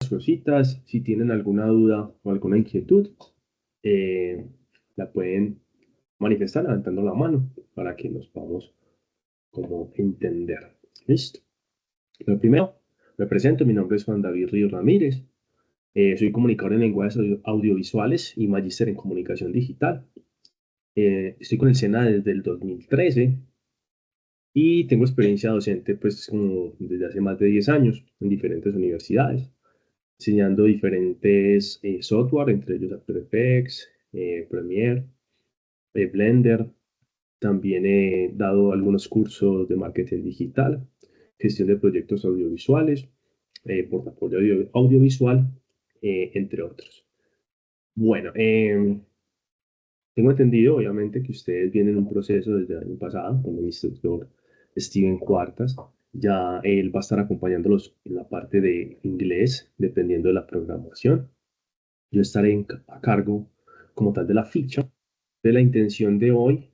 cositas. Si tienen alguna duda o alguna inquietud, eh, la pueden manifestar levantando la mano para que nos podamos como entender. ¿Listo? Lo primero, me presento, mi nombre es Juan David Ríos Ramírez. Soy comunicador en lenguajes audiovisuales y magíster en comunicación digital. Estoy con el SENA desde el 2013 y tengo experiencia docente pues como desde hace más de 10 años en diferentes universidades, enseñando diferentes software, entre ellos After Effects, Premiere, Blender. También he dado algunos cursos de marketing digital, gestión de proyectos audiovisuales, portafolio audiovisual, entre otros. Bueno, tengo entendido, obviamente, que ustedes vienen en un proceso desde el año pasado con el instructor Steven Cuartas. Ya él va a estar acompañándolos en la parte de inglés, dependiendo de la programación. Yo estaré a cargo como tal de la ficha. De la intención de hoy,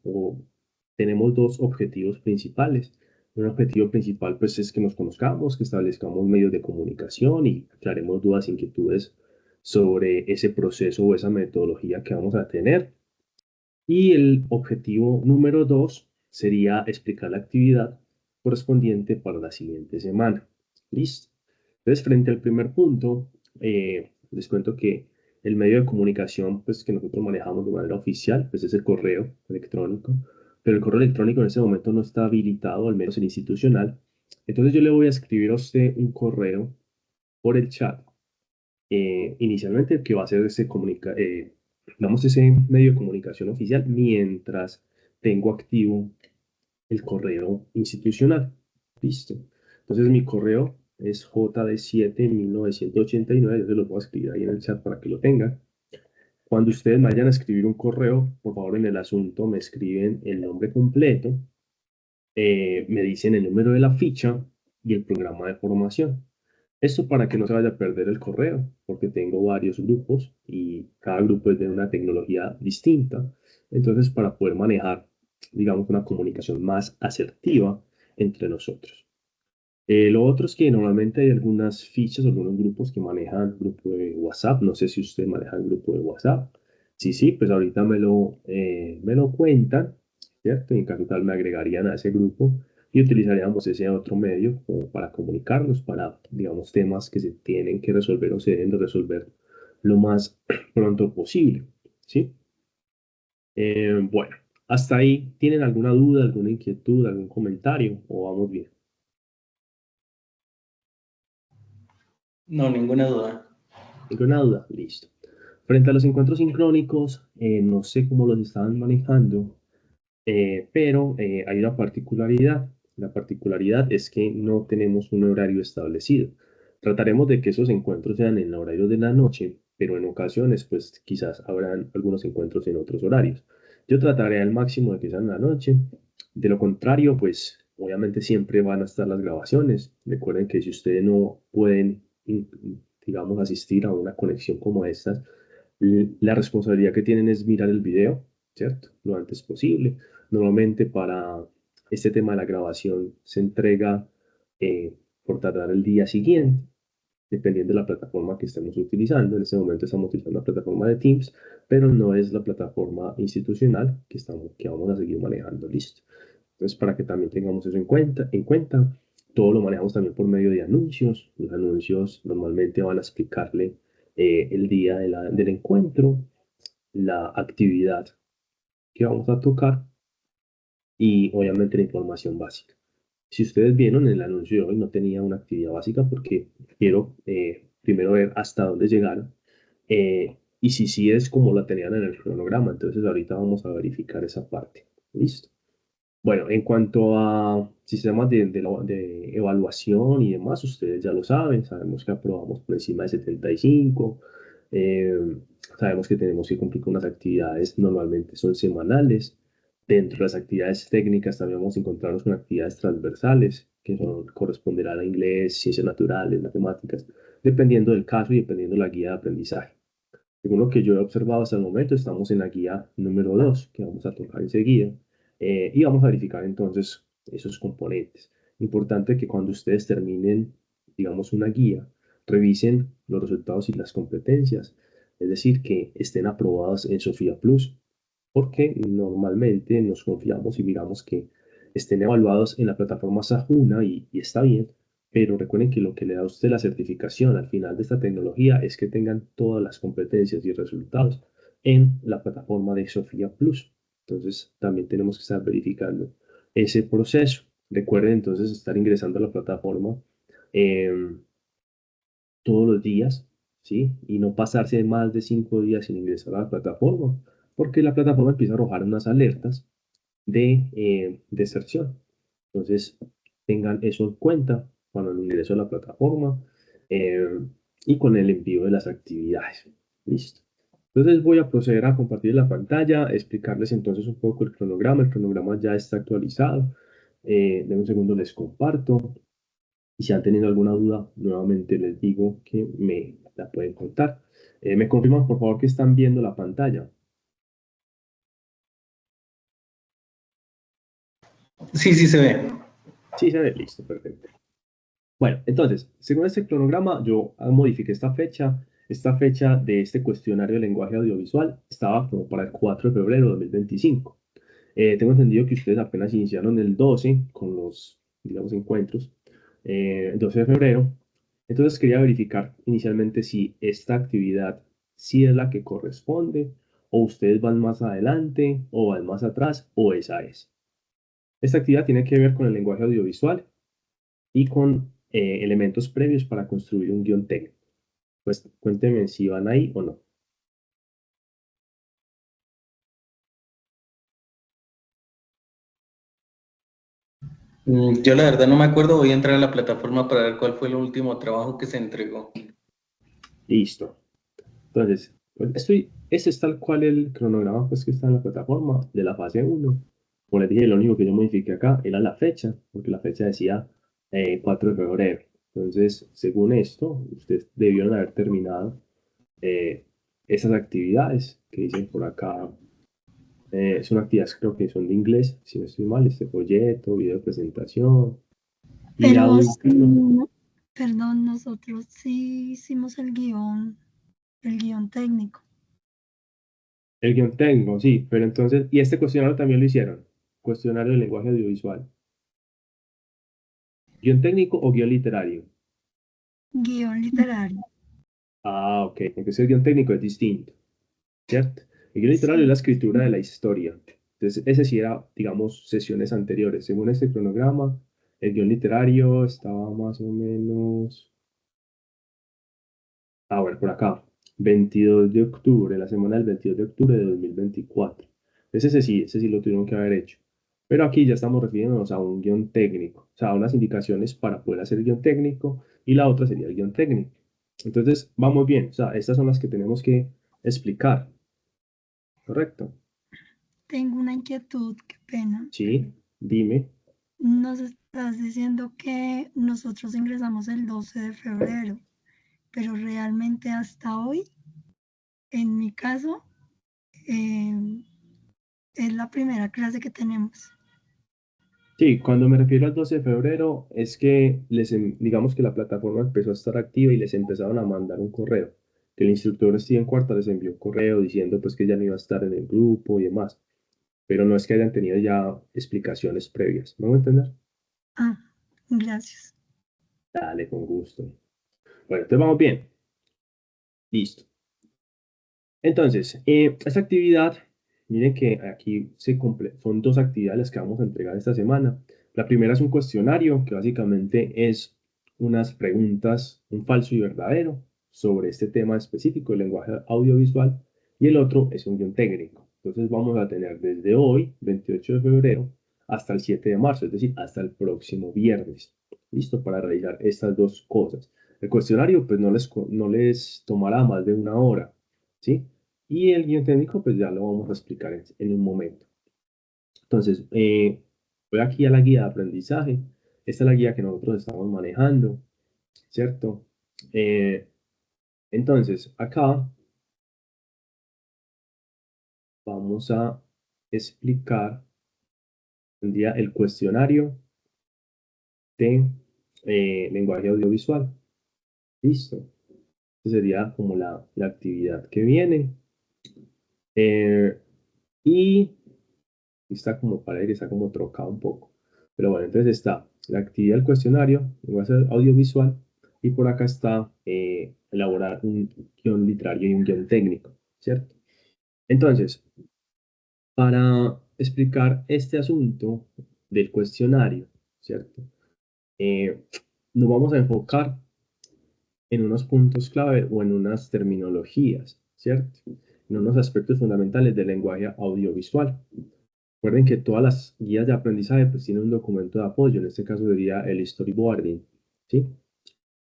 tenemos dos objetivos principales. Un objetivo principal pues es que nos conozcamos, que establezcamos medios de comunicación y aclaremos dudas, inquietudes sobre ese proceso o esa metodología que vamos a tener. Y el objetivo número dos sería explicar la actividad correspondiente para la siguiente semana. ¿Listo? Entonces, frente al primer punto, les cuento que el medio de comunicación pues, que nosotros manejamos de manera oficial pues, es el correo electrónico, pero el correo electrónico en ese momento no está habilitado, al menos el institucional. Entonces yo le voy a escribir a usted un correo por el chat, inicialmente que va a ser damos ese medio de comunicación oficial mientras tengo activo el correo institucional. Listo. Entonces mi correo es jd71989. Yo se lo voy a escribir ahí en el chat para que lo tengan. Cuando ustedes me vayan a escribir un correo, por favor en el asunto me escriben el nombre completo, me dicen el número de la ficha y el programa de formación. Esto para que no se vaya a perder el correo, porque tengo varios grupos y cada grupo es de una tecnología distinta. Entonces, para poder manejar, digamos, una comunicación más asertiva entre nosotros. Lo otro es que normalmente hay algunas fichas, algunos grupos que manejan grupo de WhatsApp. No sé si usted maneja el grupo de WhatsApp. Sí, sí, pues ahorita me lo cuentan, ¿cierto? Y en caso tal me agregarían a ese grupo y utilizaríamos ese otro medio como para comunicarnos, para, digamos, temas que se tienen que resolver o se deben de resolver lo más pronto posible, ¿sí? Bueno, hasta ahí, ¿tienen alguna duda, alguna inquietud, algún comentario o vamos bien? No, ninguna duda. ¿Ninguna duda? Listo. Frente a los encuentros sincrónicos, no sé cómo los estaban manejando, pero hay una particularidad. La particularidad es que no tenemos un horario establecido. Trataremos de que esos encuentros sean en el horario de la noche, pero en ocasiones, pues quizás habrán algunos encuentros en otros horarios. Yo trataré al máximo de que sean en la noche. De lo contrario, pues obviamente siempre van a estar las grabaciones. Recuerden que si ustedes no pueden, digamos, asistir a una conexión como esta, la responsabilidad que tienen es mirar el video, ¿cierto? Lo antes posible. Normalmente para este tema de la grabación se entrega eh, por tardar el día siguiente, dependiendo de la plataforma que estemos utilizando. En este momento estamos utilizando la plataforma de Teams, pero no es la plataforma institucional que vamos a seguir manejando. Listo. Entonces, para que también tengamos eso en cuenta, todo lo manejamos también por medio de anuncios. Los anuncios normalmente van a explicarle el día del encuentro, la actividad que vamos a tocar y obviamente la información básica. Si ustedes vieron en el anuncio de hoy, no tenía una actividad básica porque quiero primero ver hasta dónde llegaron y si sí es como la tenían en el cronograma. Entonces ahorita vamos a verificar esa parte. ¿Listo? Bueno, en cuanto a sistemas de evaluación y demás, ustedes ya lo saben, sabemos que aprobamos por encima de 75, eh, sabemos que tenemos que cumplir con unas actividades, normalmente son semanales. Dentro de las actividades técnicas también vamos a encontrarnos con actividades transversales, que corresponderán a inglés, ciencias naturales, matemáticas, dependiendo del caso y dependiendo de la guía de aprendizaje. Según lo que yo he observado hasta el momento, estamos en la guía número 2 que vamos a tocar enseguida, y vamos a verificar entonces esos componentes. Importante que cuando ustedes terminen, digamos, una guía, revisen los resultados y las competencias, es decir, que estén aprobadas en Sofía Plus, porque normalmente nos confiamos y miramos que estén evaluados en la plataforma Sajuna y está bien, pero recuerden que lo que le da a usted la certificación al final de esta tecnología es que tengan todas las competencias y resultados en la plataforma de Sofía Plus. Entonces, también tenemos que estar verificando ese proceso. Recuerden entonces estar ingresando a la plataforma eh, todos los días, ¿sí? Y no pasarse más de 5 días sin ingresar a la plataforma, porque la plataforma empieza a arrojar unas alertas de deserción. Entonces, tengan eso en cuenta cuando el ingreso a la plataforma eh, y con el envío de las actividades. Listo. Entonces voy a proceder a compartir la pantalla, explicarles entonces un poco el cronograma. El cronograma ya está actualizado. De un segundo les comparto. Y si han tenido alguna duda, nuevamente les digo que me la pueden contar. Me confirman, por favor, que están viendo la pantalla. Sí, sí se ve. Sí, se ve. Listo, perfecto. Bueno, entonces, según este cronograma, yo modifiqué esta fecha. Esta fecha de este cuestionario de lenguaje audiovisual estaba como para el 4 de febrero de 2025. Tengo entendido que ustedes apenas iniciaron el 12 con los, digamos, encuentros, el 12 de febrero. Entonces quería verificar inicialmente si esta actividad sí es la que corresponde, o ustedes van más adelante, o van más atrás, o esa es. Esta actividad tiene que ver con el lenguaje audiovisual y con elementos previos para construir un guión técnico. Pues cuéntenme si van ahí o no. Yo la verdad no me acuerdo, voy a entrar a la plataforma para ver cuál fue el último trabajo que se entregó. Listo. Entonces, pues ese es tal cual el cronograma pues, que está en la plataforma de la fase 1. Como les dije, lo único que yo modifiqué acá era la fecha, porque la fecha decía 4 de febrero. Entonces, según esto, ustedes debieron haber terminado eh, esas actividades que dicen por acá. Son actividades creo que son de inglés, si no estoy mal, este folleto, video de presentación y Pero, audio. perdón, nosotros sí hicimos el guión técnico. El guión técnico, sí, pero entonces, y este cuestionario también lo hicieron, cuestionario de lenguaje audiovisual. ¿Guión técnico o guión literario? Guión literario. Ah, ok, entonces el guión técnico es distinto, ¿cierto? El guión literario es la Sí, escritura de la historia. Entonces, ese sí era, digamos, sesiones anteriores. Según este cronograma, el guión literario estaba más o menos, bueno, por acá, 22 de octubre, la semana del 22 de octubre de 2024. Entonces, ese sí lo tuvieron que haber hecho. Pero aquí ya estamos refiriéndonos a un guión técnico, o sea, a unas indicaciones para poder hacer el guión técnico y la otra sería el guión técnico. Entonces, vamos bien, o sea, estas son las que tenemos que explicar, ¿correcto? tengo una inquietud, qué pena. Sí, dime. Nos estás diciendo que nosotros ingresamos el 12 de febrero, pero realmente hasta hoy, en mi caso, eh, es la primera clase que tenemos. Sí, cuando me refiero al 12 de febrero es que digamos que la plataforma empezó a estar activa y les empezaron a mandar un correo. Que el instructor Steven Cuarta les envió un correo diciendo pues que ya no iba a estar en el grupo y demás. Pero no es que hayan tenido ya explicaciones previas. ¿Me voy a entender? Ah, gracias. Dale, con gusto. Bueno, entonces vamos bien. Listo. Entonces, esta actividad, miren que aquí son dos actividades las que vamos a entregar esta semana. La primera es un cuestionario que básicamente es unas preguntas, un falso y verdadero, sobre este tema específico, el lenguaje audiovisual, y el otro es un guión técnico. Entonces vamos a tener desde hoy, 28 de febrero, hasta el 7 de marzo, es decir, hasta el próximo viernes. Listo para realizar estas dos cosas. El cuestionario pues no les tomará más de una hora, ¿sí? Y el guión técnico, pues ya lo vamos a explicar en un momento. Entonces, voy aquí a la guía de aprendizaje. Esta es la guía que nosotros estamos manejando, ¿cierto? Eh, entonces, acá vamos a explicar el cuestionario de lenguaje audiovisual. Listo. Esa sería como la actividad que viene. Y está como para ir, está como trocado un poco. Pero bueno, entonces está la actividad del cuestionario, va a ser audiovisual, y por acá está elaborar un guión literario y un guión técnico, ¿cierto? Entonces, para explicar este asunto del cuestionario, ¿cierto? Eh, nos vamos a enfocar en unos puntos clave o en unas terminologías, ¿cierto? En unos aspectos fundamentales del lenguaje audiovisual. Recuerden que todas las guías de aprendizaje pues tienen un documento de apoyo, en este caso sería el storyboarding, ¿sí?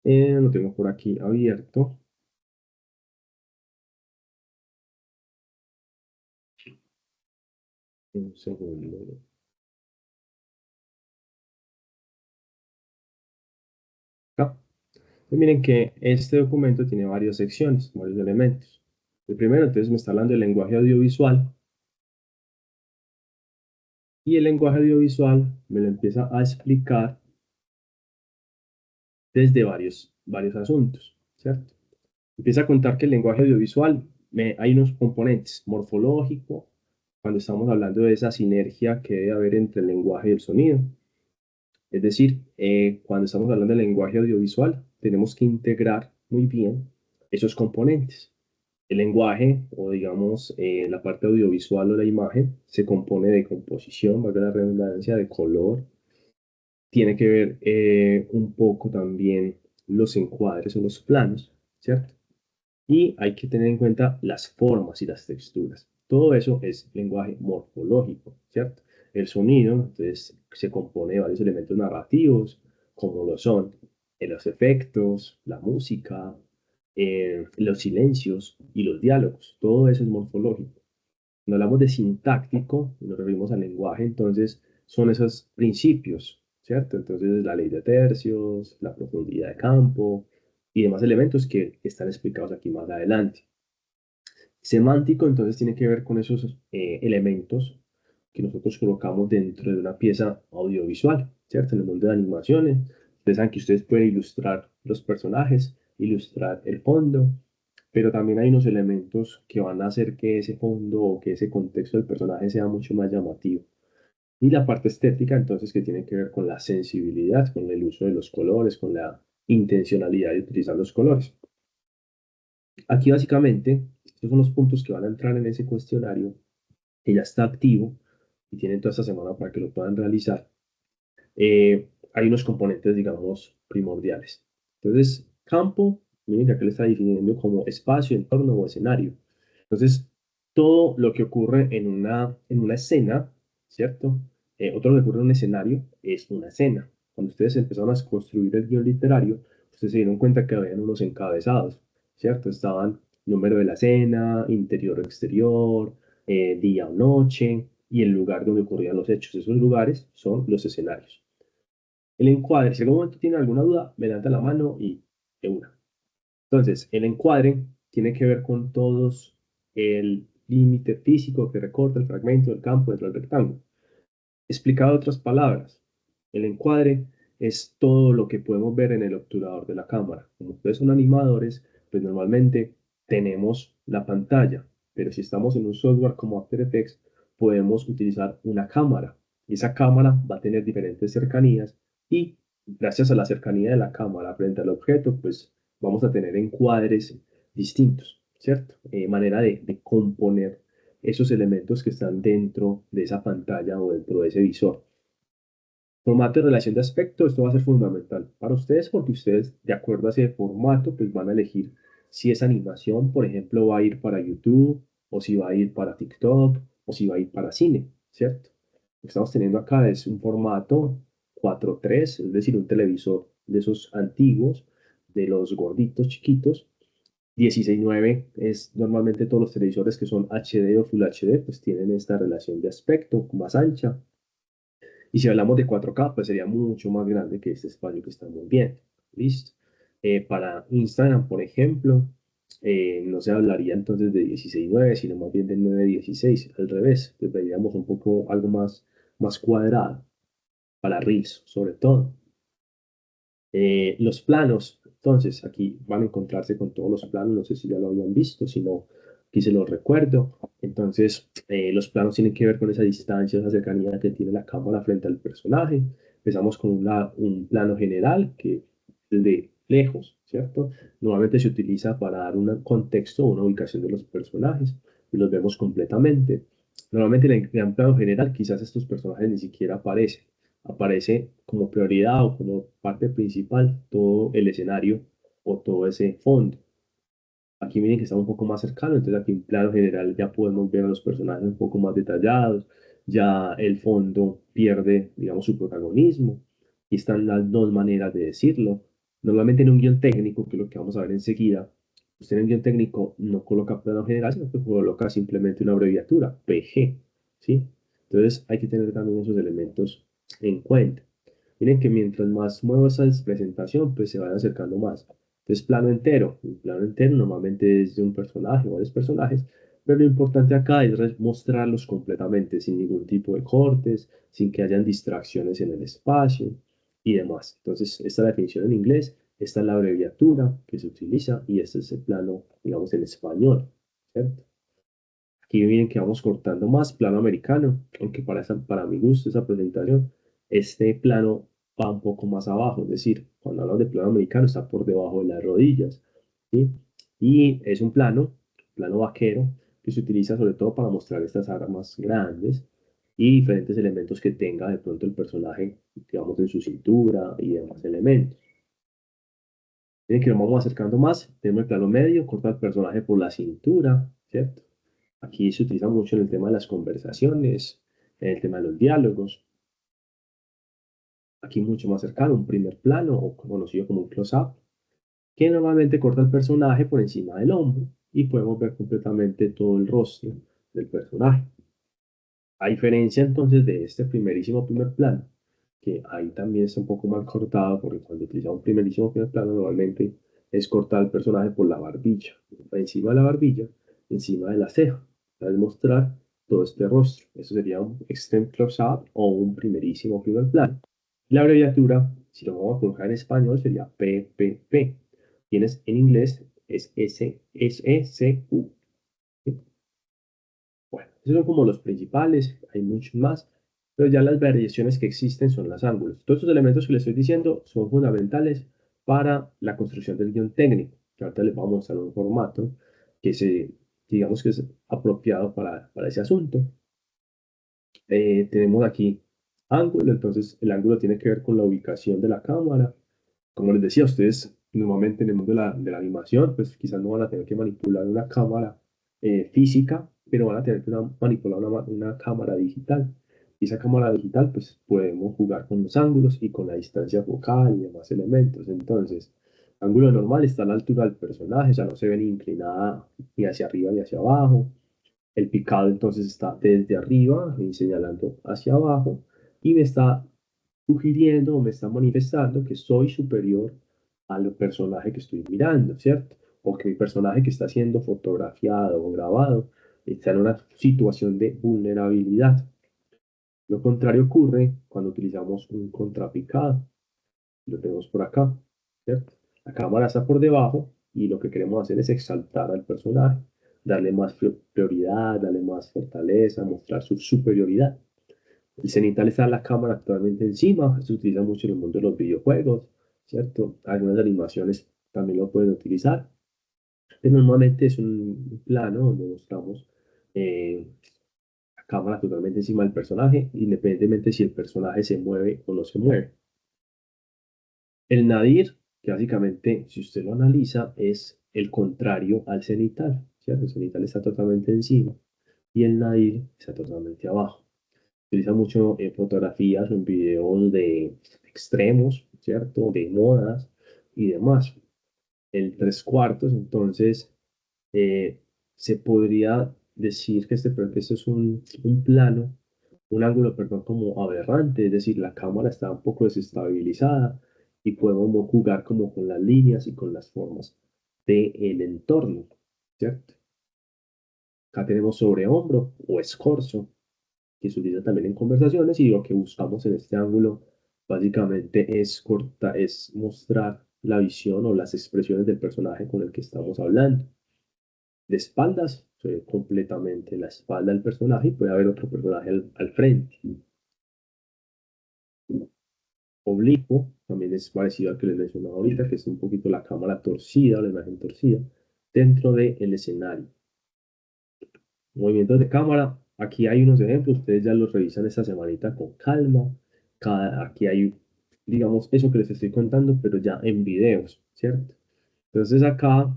Lo tengo por aquí abierto. Un segundo. Acá. Pues miren que este documento tiene varias secciones, varios elementos. El primero, entonces, me está hablando del lenguaje audiovisual. Y el lenguaje audiovisual me lo empieza a explicar desde varios asuntos, ¿cierto? Empieza a contar que el lenguaje audiovisual, hay unos componentes morfológico, cuando estamos hablando de esa sinergia que debe haber entre el lenguaje y el sonido. Es decir, cuando estamos hablando del lenguaje audiovisual, tenemos que integrar muy bien esos componentes. El lenguaje, o digamos, la parte audiovisual o la imagen, se compone de composición, valga la redundancia, de color. Tiene que ver un poco también los encuadres o los planos, ¿cierto? Y hay que tener en cuenta las formas y las texturas. Todo eso es lenguaje morfológico, ¿cierto? El sonido, entonces, se compone de varios elementos narrativos, como lo son los efectos, la música, los silencios y los diálogos. Todo eso es morfológico. Cuando hablamos de sintáctico, nos referimos al lenguaje, entonces son esos principios, ¿cierto? Entonces la ley de tercios, la profundidad de campo y demás elementos que están explicados aquí más adelante. Semántico, entonces, tiene que ver con esos elementos que nosotros colocamos dentro de una pieza audiovisual, ¿cierto? En el mundo de animaciones, ustedes saben que ustedes pueden ilustrar los personajes, ilustrar el fondo, pero también hay unos elementos que van a hacer que ese fondo o que ese contexto del personaje sea mucho más llamativo. Y la parte estética, entonces, que tiene que ver con la sensibilidad, con el uso de los colores, con la intencionalidad de utilizar los colores. Aquí básicamente, estos son los puntos que van a entrar en ese cuestionario, que ya está activo y tienen toda esta semana para que lo puedan realizar. Hay unos componentes, digamos, primordiales. Entonces, campo, miren que acá le está definiendo como espacio, entorno o escenario. Entonces, todo lo que ocurre en una escena, ¿cierto? Otro lo que ocurre en un escenario es una escena. Cuando ustedes empezaron a construir el guión literario, ustedes se dieron cuenta que habían unos encabezados, ¿cierto? Estaban número de la escena, interior o exterior, día o noche, y el lugar donde ocurrían los hechos. Esos lugares son los escenarios. El encuadre, si en algún momento tienen alguna duda, me levanta la mano y de una. Entonces, el encuadre tiene que ver con todos el límite físico que recorta el fragmento del campo dentro del rectángulo. Explicado en otras palabras, el encuadre es todo lo que podemos ver en el obturador de la cámara. Como ustedes son animadores, pues normalmente tenemos la pantalla, pero si estamos en un software como After Effects, podemos utilizar una cámara. Y esa cámara va a tener diferentes cercanías y gracias a la cercanía de la cámara frente al objeto, pues vamos a tener encuadres distintos, ¿cierto? Manera de componer esos elementos que están dentro de esa pantalla o dentro de ese visor. Formato de relación de aspecto, esto va a ser fundamental para ustedes porque ustedes, de acuerdo a ese formato, pues van a elegir si esa animación, por ejemplo, va a ir para YouTube, o si va a ir para TikTok, o si va a ir para cine, ¿cierto? Lo que estamos teniendo acá es un formato 4:3, es decir, un televisor de esos antiguos, de los gorditos chiquitos. 16:9 es normalmente todos los televisores que son HD o Full HD, pues tienen esta relación de aspecto más ancha. Y si hablamos de 4K, pues sería mucho más grande que este espacio que estamos viendo. ¿Listo? Para Instagram, por ejemplo, no se hablaría entonces de 16:9, sino más bien de 9:16, al revés. Pues veríamos un poco algo más cuadrado, para Reels sobre todo. Los planos, Entonces, aquí van a encontrarse con todos los planos, no sé si ya lo habían visto, si no, aquí se los recuerdo. Entonces, los planos tienen que ver con esa distancia, esa cercanía que tiene la cámara frente al personaje. Empezamos con un plano general, que es de lejos, ¿cierto? Normalmente se utiliza para dar un contexto o una ubicación de los personajes y los vemos completamente. Normalmente en el plano general quizás estos personajes ni siquiera aparecen. Aparece como prioridad o como parte principal todo el escenario o todo ese fondo. Aquí miren que está un poco más cercano, entonces aquí en plano general ya podemos ver a los personajes un poco más detallados, ya el fondo pierde, digamos, su protagonismo. Y están las dos maneras de decirlo. Normalmente en un guión técnico, que es lo que vamos a ver enseguida, usted en el guión técnico no coloca plano general, sino que coloca simplemente una abreviatura, PG, ¿sí? Entonces hay que tener también esos elementos en cuenta. Miren que mientras más muevo esa presentación, pues se van acercando más. Entonces, plano entero. Un plano entero normalmente es de un personaje o varios personajes, pero lo importante acá es mostrarlos completamente, sin ningún tipo de cortes, sin que hayan distracciones en el espacio y demás. Entonces, esta es la definición en inglés, esta es la abreviatura que se utiliza y este es el plano, digamos, en español, ¿cierto? Aquí miren que vamos cortando más plano americano, aunque para mi gusto esa presentación, este plano va un poco más abajo, es decir, cuando hablamos de plano americano está por debajo de las rodillas, ¿sí? Y es un plano vaquero, que se utiliza sobre todo para mostrar estas armas grandes y diferentes elementos que tenga de pronto el personaje, digamos, en su cintura y demás elementos. Miren que nos vamos acercando más, tenemos el plano medio, corta el personaje por la cintura, ¿cierto? Aquí se utiliza mucho en el tema de las conversaciones, en el tema de los diálogos. Aquí mucho más cercano, un primer plano, o conocido como un close-up, que normalmente corta el personaje por encima del hombro y podemos ver completamente todo el rostro del personaje. A diferencia entonces de este primerísimo primer plano, que ahí también está un poco mal cortado, porque cuando utilizamos un primerísimo primer plano, normalmente es cortar al personaje por la barbilla, encima de la barbilla, encima de la ceja, para mostrar todo este rostro. Eso sería un extreme close-up o un primerísimo primer plano. La abreviatura, si lo vamos a colocar en español, sería PPP. Tienes en inglés es SECU. Bueno, esos son como los principales, hay muchos más, pero ya las variaciones que existen son los ángulos. Todos estos elementos que les estoy diciendo son fundamentales para la construcción del guión técnico, que ahorita les vamos a mostrar un formato que digamos que es apropiado para ese asunto. Tenemos aquí ángulo, entonces el ángulo tiene que ver con la ubicación de la cámara. Como les decía, ustedes normalmente en el mundo de la animación, pues quizás no van a tener que manipular una cámara física, pero van a tener que manipular una cámara digital. Y esa cámara digital, pues podemos jugar con los ángulos y con la distancia focal y demás elementos. Entonces, ángulo normal está a la altura del personaje, o sea, no se ve ni inclinada ni hacia arriba ni hacia abajo. El picado entonces está desde arriba y señalando hacia abajo y me está sugiriendo o me está manifestando que soy superior al personaje que estoy mirando, ¿cierto? O que mi personaje que está siendo fotografiado o grabado está en una situación de vulnerabilidad. Lo contrario ocurre cuando utilizamos un contrapicado. Lo tenemos por acá, ¿cierto? La cámara está por debajo y lo que queremos hacer es exaltar al personaje, darle más prioridad, darle más fortaleza, mostrar su superioridad. El cenital está en la cámara actualmente encima, se utiliza mucho en el mundo de los videojuegos, ¿cierto? Algunas animaciones también lo pueden utilizar, pero normalmente es un plano donde mostramos la cámara totalmente encima del personaje, independientemente si el personaje se mueve o no se mueve. El nadir, que básicamente, si usted lo analiza, es el contrario al cenital, ¿cierto? El cenital está totalmente encima y el nadir está totalmente abajo. Se utiliza mucho en fotografías o en videos de extremos, ¿cierto? De modas y demás. El tres cuartos, entonces, eh, se podría decir que este es un plano, un ángulo, perdón, como aberrante, es decir, la cámara está un poco desestabilizada y podemos jugar como con las líneas y con las formas del entorno, ¿cierto? Acá tenemos sobre hombro o escorzo, que se utiliza también en conversaciones y lo que buscamos en este ángulo básicamente es mostrar la visión o las expresiones del personaje con el que estamos hablando. De espaldas, se ve completamente la espalda del personaje y puede haber otro personaje al frente. Oblicuo, también es parecido al que les mencionaba ahorita, que es un poquito la cámara torcida o la imagen torcida dentro del escenario. Movimientos de cámara, aquí hay unos ejemplos, ustedes ya los revisan esta semanita con calma. Aquí hay, digamos, eso que les estoy contando, pero ya en videos, ¿cierto? Entonces acá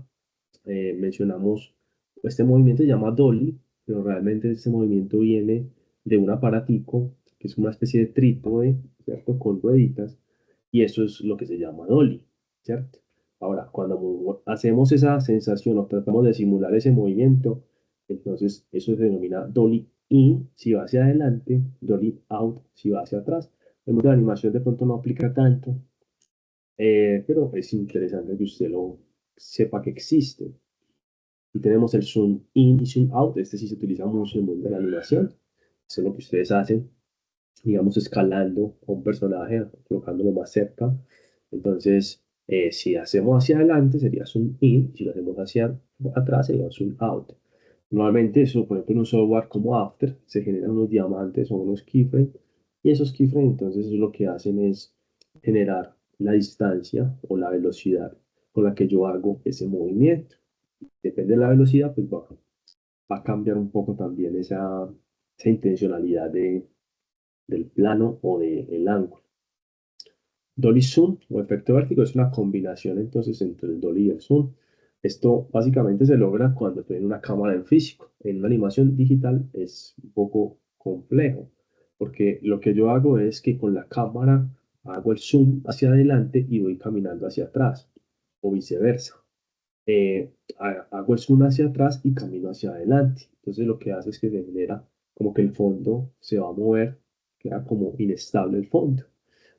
mencionamos, este movimiento se llama dolly, pero realmente este movimiento viene de un aparatico, que es una especie de trípode, ¿cierto? Con rueditas, y eso es lo que se llama dolly, ¿cierto? Ahora, cuando hacemos esa sensación o tratamos de simular ese movimiento, entonces eso se denomina dolly in si va hacia adelante, dolly out si va hacia atrás. El mundo de la animación de pronto no aplica tanto, pero es interesante que usted lo sepa que existe. Y tenemos el zoom in y zoom out. Este sí se utiliza mucho en el mundo de la animación. Eso es lo que ustedes hacen, digamos, escalando a un personaje, colocándolo más cerca. Entonces, si hacemos hacia adelante sería zoom in, si lo hacemos hacia atrás sería zoom out. Normalmente eso, por ejemplo, en un software como After, se generan unos diamantes o unos keyframes, y esos keyframes entonces lo que hacen es generar la distancia o la velocidad con la que yo hago ese movimiento. Depende de la velocidad, pues va a cambiar un poco también esa intencionalidad del plano o del ángulo. Dolly Zoom o efecto vértigo es una combinación entonces entre el Dolly y el Zoom. Esto básicamente se logra cuando estoy en una cámara en físico. En una animación digital es un poco complejo, porque lo que yo hago es que con la cámara hago el zoom hacia adelante y voy caminando hacia atrás, o viceversa. Hago el zoom hacia atrás y camino hacia adelante. Entonces lo que hace es que se genera como que el fondo se va a mover, queda como inestable el fondo.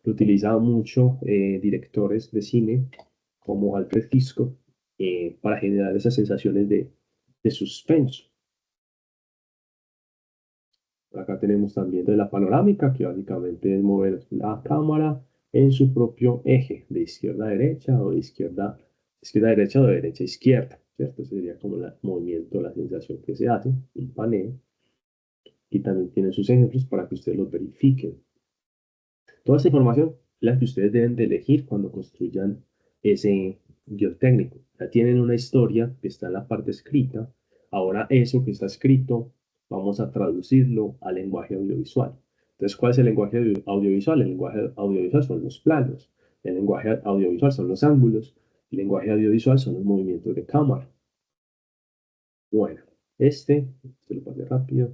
Lo utilizan mucho directores de cine como Alfred Hitchcock para generar esas sensaciones de suspenso. Acá tenemos también de la panorámica, que básicamente es mover la cámara en su propio eje, de izquierda a derecha o de izquierda a derecha o de derecha a izquierda, ¿cierto? Ese sería como el movimiento, la sensación que se hace, un paneo. Y también tienen sus ejemplos para que ustedes los verifiquen. Toda esta información la que ustedes deben de elegir cuando construyan ese guión técnico. Ya tienen una historia que está en la parte escrita. Ahora eso que está escrito, vamos a traducirlo al lenguaje audiovisual. Entonces, ¿cuál es el lenguaje audiovisual? El lenguaje audiovisual son los planos. El lenguaje audiovisual son los ángulos. El lenguaje audiovisual son los movimientos de cámara. Bueno, se lo pasé rápido,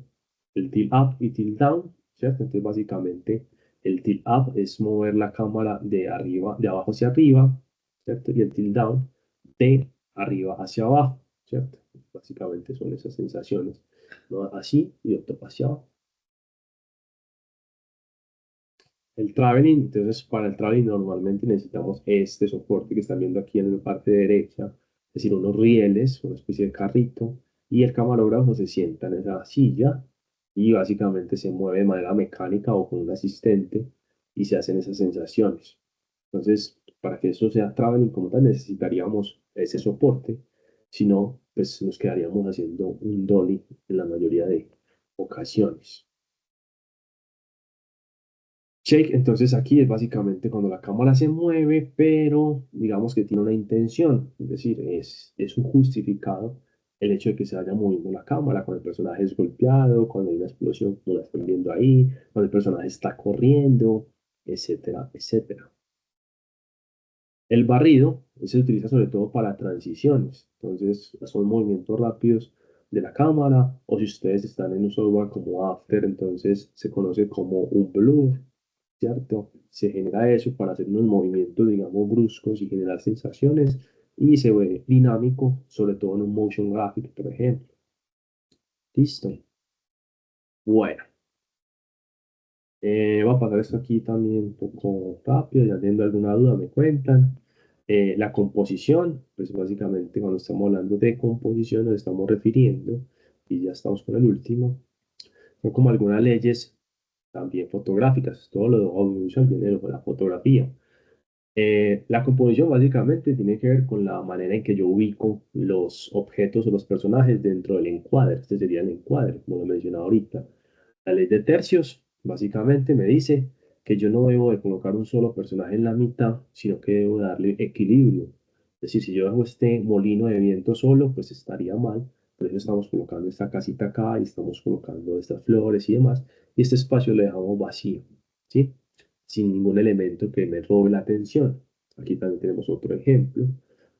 el tilt up y tilt down, ¿cierto? Entonces, básicamente, el tilt up es mover la cámara de arriba, de abajo hacia arriba, ¿cierto? Y el tilt down de arriba hacia abajo, ¿cierto? Básicamente son esas sensaciones, ¿no? Así y otro hacia abajo. El traveling, entonces para el traveling normalmente necesitamos este soporte que están viendo aquí en la parte derecha, es decir, unos rieles, una especie de carrito, y el camarógrafo se sienta en esa silla y básicamente se mueve de manera mecánica o con un asistente y se hacen esas sensaciones. Entonces, para que eso sea traveling como tal, necesitaríamos ese soporte, si no, pues nos quedaríamos haciendo un dolly en la mayoría de ocasiones. Shake, entonces aquí es básicamente cuando la cámara se mueve, pero digamos que tiene una intención, es decir, es un justificado el hecho de que se vaya moviendo la cámara cuando el personaje es golpeado, cuando hay una explosión como la están viendo ahí, cuando el personaje está corriendo, etcétera, etcétera. El barrido se utiliza sobre todo para transiciones, entonces son movimientos rápidos de la cámara, o si ustedes están en un software como After, entonces se conoce como un blur, ¿cierto? Se genera eso para hacer unos movimientos, digamos, bruscos y generar sensaciones, y se ve dinámico, sobre todo en un motion graphic, por ejemplo. Listo. Bueno, voy a pasar esto aquí también un poco rápido, ya teniendo alguna duda me cuentan. La composición, pues básicamente cuando estamos hablando de composición nos estamos refiriendo, y ya estamos con el último, son como algunas leyes también fotográficas, todo lo audiovisual viene de la fotografía. La composición básicamente tiene que ver con la manera en que yo ubico los objetos o los personajes dentro del encuadre. Este sería el encuadre, como lo mencionaba ahorita. La ley de tercios básicamente me dice que yo no debo de colocar un solo personaje en la mitad, sino que debo darle equilibrio. Es decir, si yo hago este molino de viento solo, pues estaría mal. Por eso estamos colocando esta casita acá y estamos colocando estas flores y demás. Y este espacio lo dejamos vacío, ¿sí? Sin ningún elemento que me robe la atención. Aquí también tenemos otro ejemplo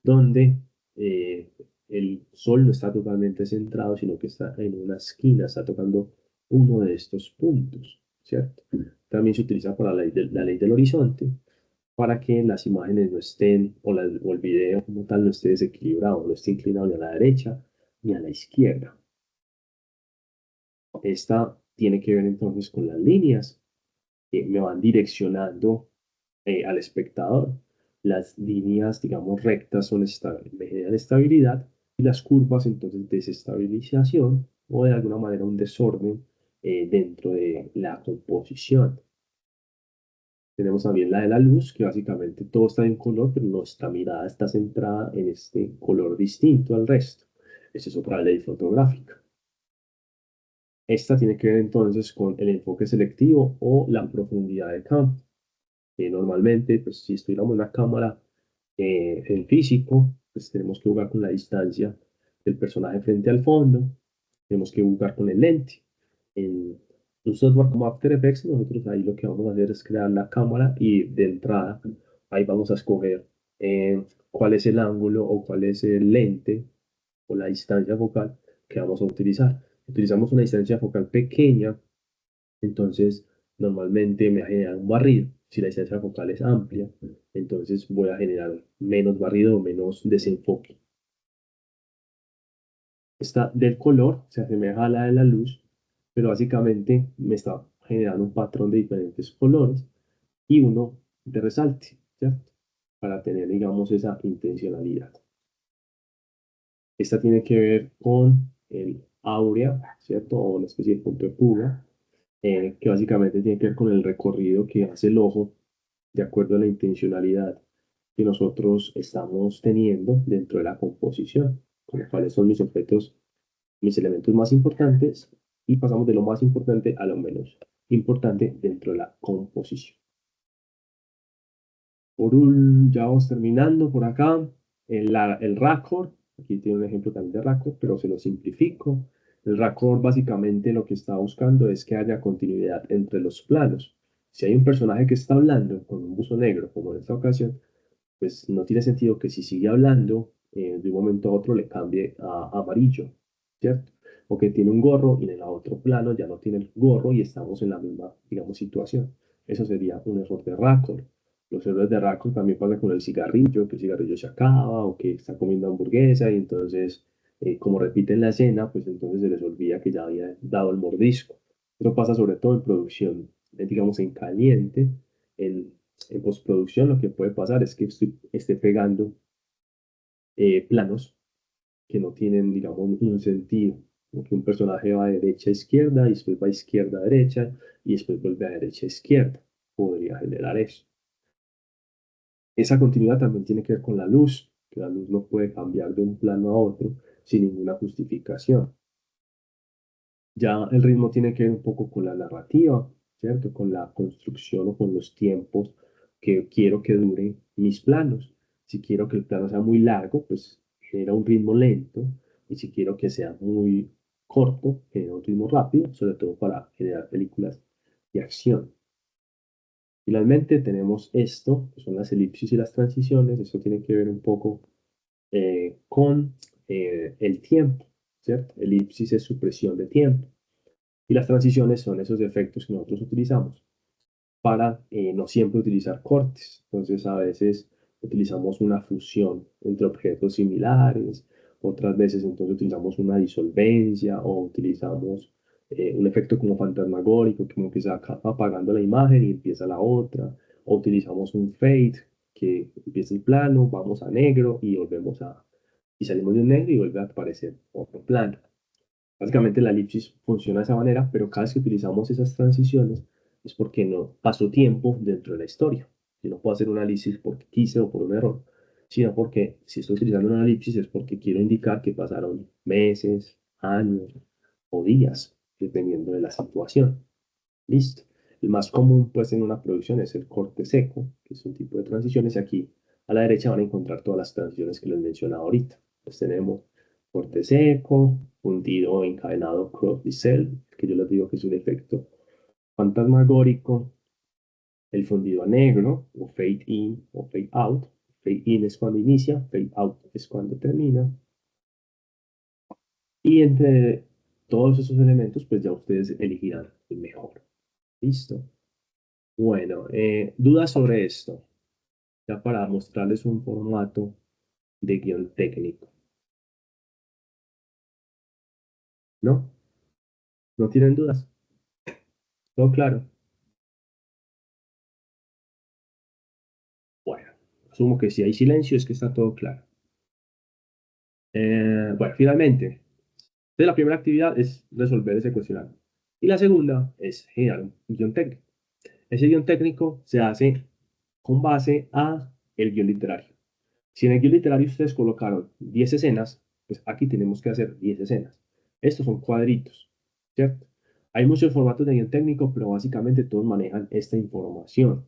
donde eh, el sol no está totalmente centrado, sino que está en una esquina, está tocando uno de estos puntos, ¿cierto? También se utiliza para la ley del horizonte, para que las imágenes no estén, o el video como tal no esté desequilibrado, no esté inclinado ni a la derecha ni a la izquierda. Esta tiene que ver entonces con las líneas que me van direccionando al espectador. Las líneas, digamos, rectas me generan estabilidad y las curvas, entonces, desestabilización o de alguna manera un desorden dentro de la composición. Tenemos también la de la luz, que básicamente todo está en color, pero nuestra mirada está centrada en este color distinto al resto. Esa es otra ley fotográfica. Esta tiene que ver entonces con el enfoque selectivo o la profundidad de campo. Normalmente, pues si estuviéramos en una cámara en físico, pues tenemos que jugar con la distancia del personaje frente al fondo, tenemos que jugar con el lente. En un software como After Effects, nosotros ahí lo que vamos a hacer es crear la cámara y de entrada ahí vamos a escoger cuál es el ángulo o cuál es el lente o la distancia focal que vamos a utilizar. Utilizamos una distancia focal pequeña, entonces normalmente me va a generar un barrido. Si la distancia focal es amplia, entonces voy a generar menos barrido o menos desenfoque. Esta del color se asemeja a la de la luz, pero básicamente me está generando un patrón de diferentes colores y uno de resalte, ¿cierto? Para tener, digamos, esa intencionalidad. Esta tiene que ver con el áurea, ¿cierto? O una especie de punto de fuga, que básicamente tiene que ver con el recorrido que hace el ojo de acuerdo a la intencionalidad que nosotros estamos teniendo dentro de la composición, con cuáles son mis objetos, mis elementos más importantes, y pasamos de lo más importante a lo menos importante dentro de la composición. Ya vamos terminando por acá. El raccord, aquí tiene un ejemplo también de raccord, pero se lo simplifico. El raccord básicamente lo que está buscando es que haya continuidad entre los planos. Si hay un personaje que está hablando con un buzo negro, como en esta ocasión, pues no tiene sentido que si sigue hablando, de un momento a otro le cambie a amarillo, ¿cierto? O que tiene un gorro y en el otro plano ya no tiene el gorro y estamos en la misma, digamos, situación. Eso sería un error de raccord. Los errores de raccord también pasa con el cigarrillo, que el cigarrillo se acaba o que está comiendo hamburguesa y entonces, como repiten la escena, pues entonces se les olvida que ya había dado el mordisco. Eso pasa sobre todo en producción, digamos, en caliente, en postproducción lo que puede pasar es que esté pegando planos que no tienen, digamos, un sentido. Como que un personaje va de derecha a izquierda y después va a izquierda a derecha y después vuelve a derecha a izquierda. Podría generar eso. Esa continuidad también tiene que ver con la luz, que la luz no puede cambiar de un plano a otro sin ninguna justificación. Ya el ritmo tiene que ver un poco con la narrativa, ¿cierto? Con la construcción o con los tiempos que quiero que duren mis planos. Si quiero que el plano sea muy largo, pues genera un ritmo lento. Y si quiero que sea muy corto, genera un ritmo rápido, sobre todo para generar películas de acción. Finalmente tenemos esto, que son las elipsis y las transiciones. Esto tiene que ver un poco con el tiempo, ¿cierto? Elipsis es supresión de tiempo. Y las transiciones son esos efectos que nosotros utilizamos para no siempre utilizar cortes. Entonces, a veces utilizamos una fusión entre objetos similares, otras veces entonces utilizamos una disolvencia o utilizamos un efecto como fantasmagórico, como que se va apagando la imagen y empieza la otra, o utilizamos un fade, que empieza el plano, vamos a negro y volvemos y salimos de un negro y vuelve a aparecer otro plano. Básicamente la elipsis funciona de esa manera, pero cada vez que utilizamos esas transiciones es porque no pasó tiempo dentro de la historia. Si no puedo hacer una elipsis porque quise o por un error, sino porque si estoy utilizando una elipsis es porque quiero indicar que pasaron meses, años o días, dependiendo de la situación. Listo. El más común, pues, en una producción es el corte seco, que es un tipo de transiciones. Y aquí a la derecha van a encontrar todas las transiciones que les mencionaba ahorita. Pues tenemos corte seco, fundido encadenado crop cell, que yo les digo que es un efecto fantasmagórico, el fundido a negro, o fade in o fade out. Fade in es cuando inicia, fade out es cuando termina. Y entre todos esos elementos, pues ya ustedes elegirán el mejor. Listo. Bueno, dudas sobre esto, ya para mostrarles un formato de guión técnico. ¿No? ¿No tienen dudas? ¿Todo claro? Bueno, asumo que si hay silencio es que está todo claro. Bueno, finalmente, entonces la primera actividad es resolver ese cuestionario. Y la segunda es generar un guión técnico. Ese guión técnico se hace con base a el guión literario. Si en el guión literario ustedes colocaron 10 escenas, pues aquí tenemos que hacer 10 escenas. Estos son cuadritos, ¿cierto? Hay muchos formatos de guión técnico, pero básicamente todos manejan esta información.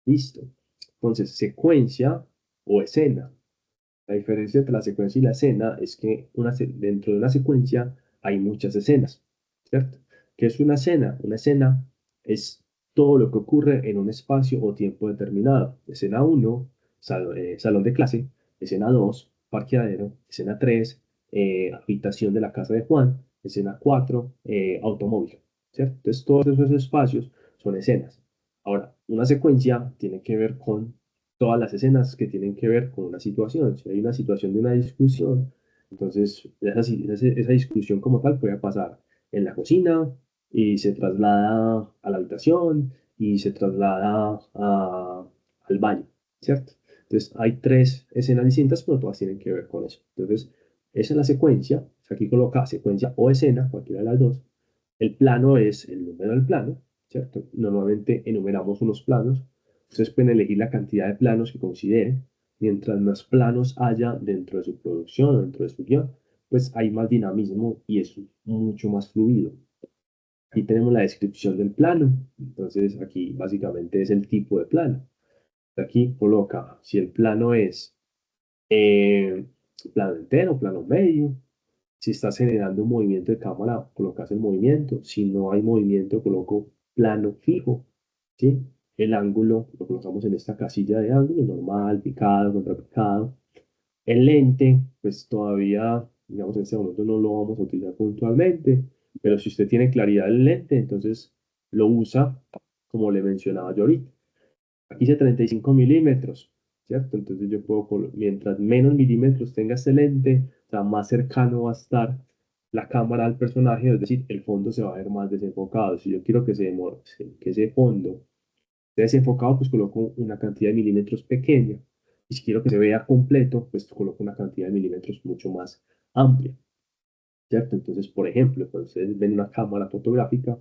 Listo. Entonces, secuencia o escena. La diferencia entre la secuencia y la escena es que dentro de una secuencia hay muchas escenas, ¿cierto? ¿Qué es una escena? Una escena es todo lo que ocurre en un espacio o tiempo determinado. Escena 1, salón de clase. Escena 2, parqueadero. Escena 3, habitación de la casa de Juan. Escena 4, automóvil, ¿cierto? Entonces, todos esos espacios son escenas. Ahora, una secuencia tiene que ver con todas las escenas que tienen que ver con una situación. Si hay una situación de una discusión, entonces esa discusión como tal puede pasar en la cocina y se traslada a la habitación y se traslada al baño, ¿cierto? Entonces hay tres escenas distintas, pero todas tienen que ver con eso. Entonces, esa es la secuencia. Aquí coloca secuencia o escena, cualquiera de las dos. El plano es el número del plano, ¿cierto? Normalmente enumeramos unos planos. Ustedes pueden elegir la cantidad de planos que consideren. Mientras más planos haya dentro de su producción o dentro de su guión, pues hay más dinamismo y es mucho más fluido. Aquí tenemos la descripción del plano. Entonces aquí básicamente es el tipo de plano. Aquí coloca si el plano es eh, plano entero, plano medio. Si estás generando un movimiento de cámara, colocas el movimiento. Si no hay movimiento, coloco plano fijo. ¿Sí? El ángulo lo colocamos en esta casilla de ángulo, normal, picado, contrapicado. El lente, pues todavía, digamos, en este momento no lo vamos a utilizar puntualmente, pero si usted tiene claridad del lente, entonces lo usa como le mencionaba yo ahorita. Aquí dice 35 milímetros, ¿cierto? Entonces yo puedo, mientras menos milímetros tenga este lente, o sea, más cercano va a estar la cámara al personaje, es decir, el fondo se va a ver más desenfocado. Si yo quiero que ese fondo esté desenfocado, pues coloco una cantidad de milímetros pequeña. Y si quiero que se vea completo, pues coloco una cantidad de milímetros mucho más amplia, ¿cierto? Entonces, por ejemplo, cuando ustedes ven una cámara fotográfica,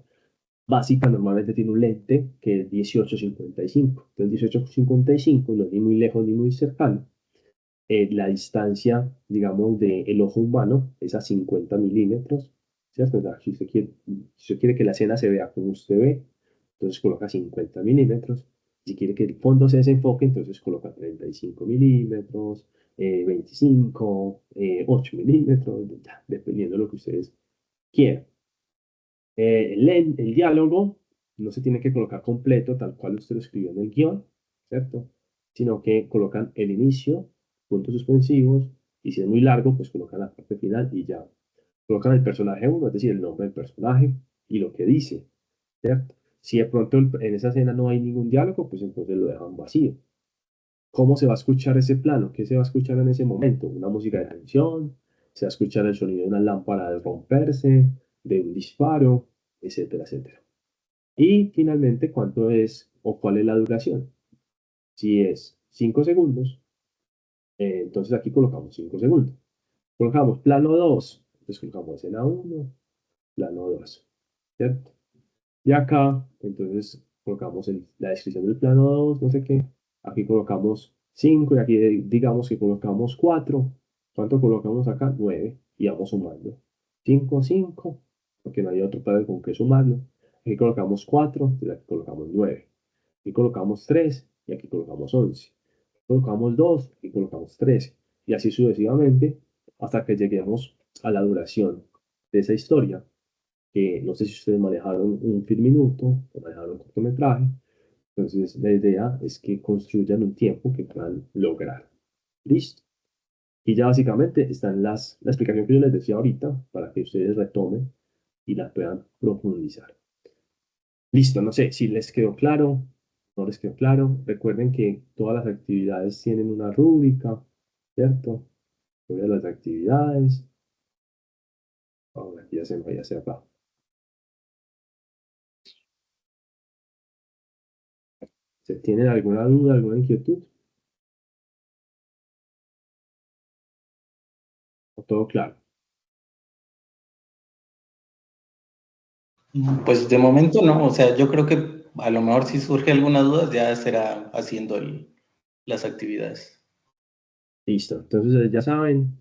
básica normalmente tiene un lente que es 18-55. Entonces 18-55 no es ni muy lejos ni muy cercano. La distancia, digamos, del ojo humano es a 50 milímetros, ¿cierto? O sea, si usted quiere que la escena se vea como usted ve, entonces coloca 50 milímetros. Si quiere que el fondo se desenfoque, entonces coloca 35 milímetros, 25, 8 milímetros, ya, dependiendo de lo que ustedes quieran. El diálogo no se tiene que colocar completo, tal cual usted lo escribió en el guión, ¿cierto? Sino que colocan el inicio, puntos suspensivos, y si es muy largo, pues colocan la parte final y ya. Colocan el personaje uno, es decir, el nombre del personaje y lo que dice, ¿cierto? Si de pronto en esa escena no hay ningún diálogo, pues entonces lo dejan vacío. ¿Cómo se va a escuchar ese plano? ¿Qué se va a escuchar en ese momento? ¿Una música de tensión? ¿Se va a escuchar el sonido de una lámpara de romperse? ¿De un disparo? Etcétera, etcétera. Y finalmente, ¿cuánto es o cuál es la duración? Si es 5 segundos, entonces aquí colocamos 5 segundos. Colocamos plano 2, entonces colocamos escena 1, plano 2, ¿cierto? Y acá, entonces colocamos la descripción del plano 2, no sé qué, Aquí colocamos 5 y aquí digamos que colocamos 4. ¿Cuánto colocamos acá? 9 y vamos sumando. 5, 5, porque no hay otro padre con que sumarlo. Aquí colocamos 4 y aquí colocamos 9. Aquí colocamos 3 y aquí colocamos 11. Colocamos 2 y colocamos 13. Y así sucesivamente hasta que lleguemos a la duración de esa historia. Que no sé si ustedes manejaron un film minuto o manejaron un cortometraje. Entonces, la idea es que construyan un tiempo que puedan lograr. ¿Listo? Y ya básicamente están la explicación que yo les decía ahorita para que ustedes retomen y la puedan profundizar. Listo, no sé si les quedó claro, no les quedó claro. Recuerden que todas las actividades tienen una rúbrica, ¿cierto? Voy a las actividades. Ahora aquí ya se me vaya hacia abajo. ¿Se tienen alguna duda, alguna inquietud? ¿O todo claro? Pues de momento no, o sea, yo creo que a lo mejor si surge alguna duda ya será haciendo las actividades. Listo. Entonces ya saben,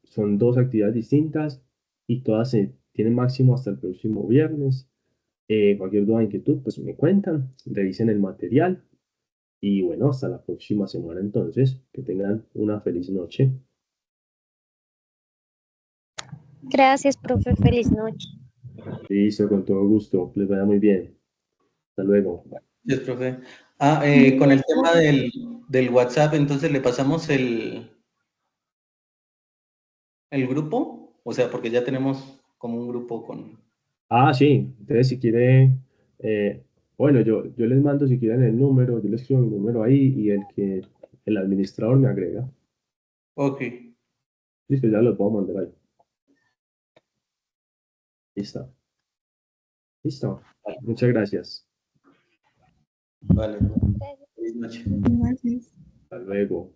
son dos actividades distintas y todas se tienen máximo hasta el próximo viernes. Cualquier duda, inquietud, pues me cuentan, revisen el material y bueno, hasta la próxima semana entonces. Que tengan una feliz noche. Gracias, profe. Feliz noche. Listo, con todo gusto. Les vaya muy bien. Hasta luego. Yes, profe. Con el tema del WhatsApp, entonces le pasamos el grupo, o sea, porque ya tenemos como un grupo con... Ah, sí. Entonces, si quiere, eh, bueno, yo les mando si quieren el número, yo les escribo el número ahí y el administrador me agrega. Ok, Listo, ya lo puedo mandar ahí. Listo. Listo. Muchas gracias. vale. Feliz noche. Gracias. Hasta luego.